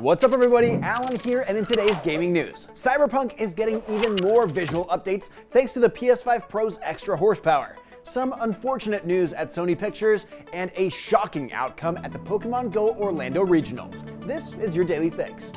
What's up everybody, Alan here, and in today's gaming news, Cyberpunk is getting even more visual updates thanks to the PS5 Pro's extra horsepower, some unfortunate news at Sony Pictures, and a shocking outcome at the Pokémon Go Orlando Regionals. This is your Daily Fix.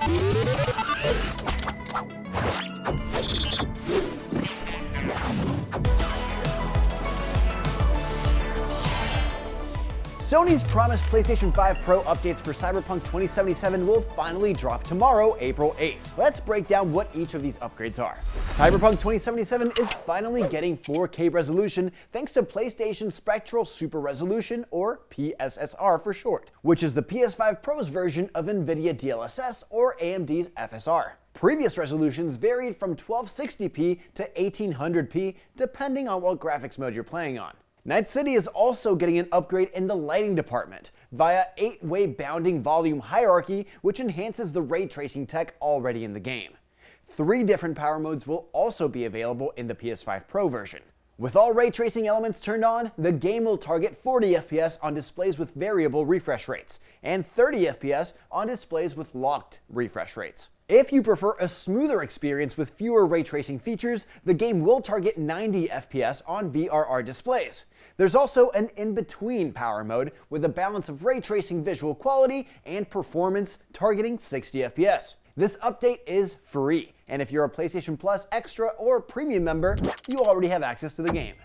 Sony's promised PlayStation 5 Pro updates for Cyberpunk 2077 will finally drop tomorrow, April 8th. Let's break down what each of these upgrades are. Cyberpunk 2077 is finally getting 4K resolution thanks to PlayStation Spectral Super Resolution, or PSSR for short, which is the PS5 Pro's version of NVIDIA DLSS or AMD's FSR. Previous resolutions varied from 1260p to 1800p depending on what graphics mode you're playing on. Night City is also getting an upgrade in the lighting department via 8-way bounding volume hierarchy, which enhances the ray tracing tech already in the game. 3 different power modes will also be available in the PS5 Pro version. With all ray tracing elements turned on, the game will target 40 FPS on displays with variable refresh rates and 30 FPS on displays with locked refresh rates. If you prefer a smoother experience with fewer ray tracing features, the game will target 90 FPS on VRR displays. There's also an in-between power mode with a balance of ray tracing visual quality and performance targeting 60 FPS. This update is free, and if you're a PlayStation Plus Extra or Premium member, you already have access to the game.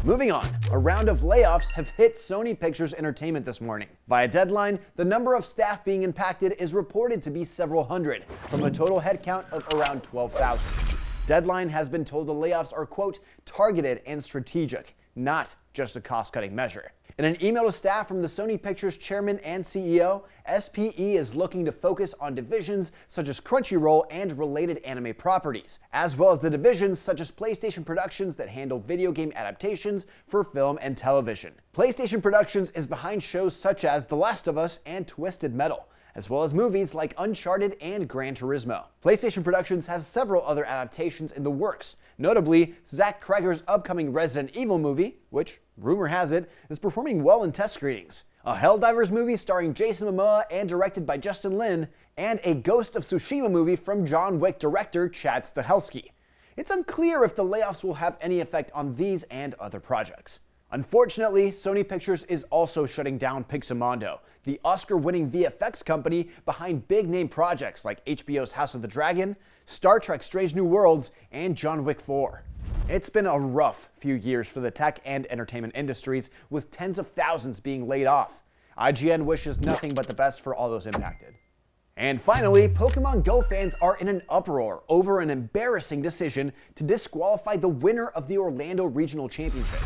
Moving on, a round of layoffs have hit Sony Pictures Entertainment this morning. Via Deadline, the number of staff being impacted is reported to be several hundred, from a total headcount of around 12,000. Deadline has been told the layoffs are, quote, targeted and strategic, not just a cost-cutting measure. In an email to staff from the Sony Pictures chairman and CEO, SPE is looking to focus on divisions such as Crunchyroll and related anime properties, as well as the divisions such as PlayStation Productions that handle video game adaptations for film and television. PlayStation Productions is behind shows such as The Last of Us and Twisted Metal, as well as movies like Uncharted and Gran Turismo. PlayStation Productions has several other adaptations in the works, notably Zach Cregger's upcoming Resident Evil movie, which, rumor has it, is performing well in test screenings, a Helldivers movie starring Jason Momoa and directed by Justin Lin, and a Ghost of Tsushima movie from John Wick director Chad Stahelski. It's unclear if the layoffs will have any effect on these and other projects. Unfortunately, Sony Pictures is also shutting down Pixamondo, the Oscar-winning VFX company behind big-name projects like HBO's House of the Dragon, Star Trek Strange New Worlds, and John Wick 4. It's been a rough few years for the tech and entertainment industries, with tens of thousands being laid off. IGN wishes nothing but the best for all those impacted. And finally, Pokémon Go fans are in an uproar over an embarrassing decision to disqualify the winner of the Orlando Regional Championship.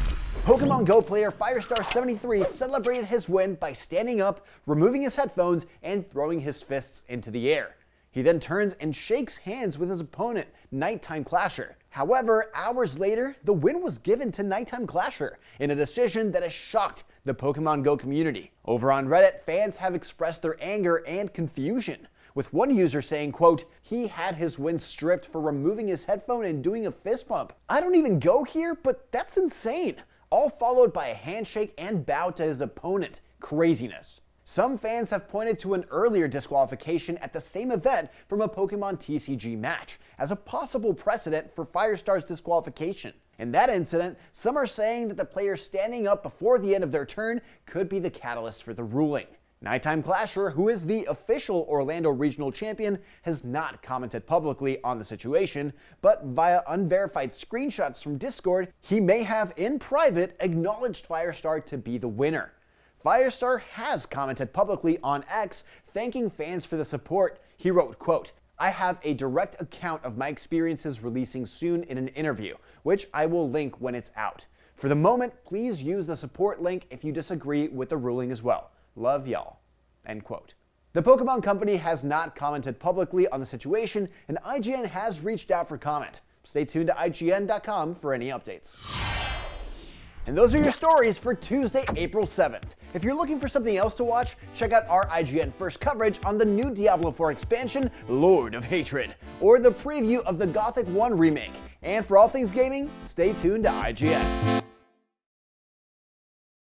Pokémon Go player Firestar73 celebrated his win by standing up, removing his headphones, and throwing his fists into the air. He then turns and shakes hands with his opponent, Nighttime Clasher. However, hours later, the win was given to Nighttime Clasher in a decision that has shocked the Pokémon Go community. Over on Reddit, fans have expressed their anger and confusion, with one user saying, quote, he had his win stripped for removing his headphone and doing a fist pump. I don't even go here, but that's insane. All followed by a handshake and bow to his opponent. Craziness. Some fans have pointed to an earlier disqualification at the same event from a Pokemon TCG match as a possible precedent for Firestar's disqualification. In that incident, some are saying that the player standing up before the end of their turn could be the catalyst for the ruling. Nighttime Clasher, who is the official Orlando Regional Champion, has not commented publicly on the situation, but via unverified screenshots from Discord, he may have in private acknowledged Firestar to be the winner. Firestar has commented publicly on X, thanking fans for the support. He wrote, quote, I have a direct account of my experiences releasing soon in an interview, which I will link when it's out. For the moment, please use the support link if you disagree with the ruling as well. Love y'all. End quote. The Pokemon Company has not commented publicly on the situation, and IGN has reached out for comment. Stay tuned to IGN.com for any updates. And those are your stories for Tuesday, April 7th. If you're looking for something else to watch, check out our IGN First coverage on the new Diablo 4 expansion, Lord of Hatred, or the preview of the Gothic 1 remake. And for all things gaming, stay tuned to IGN.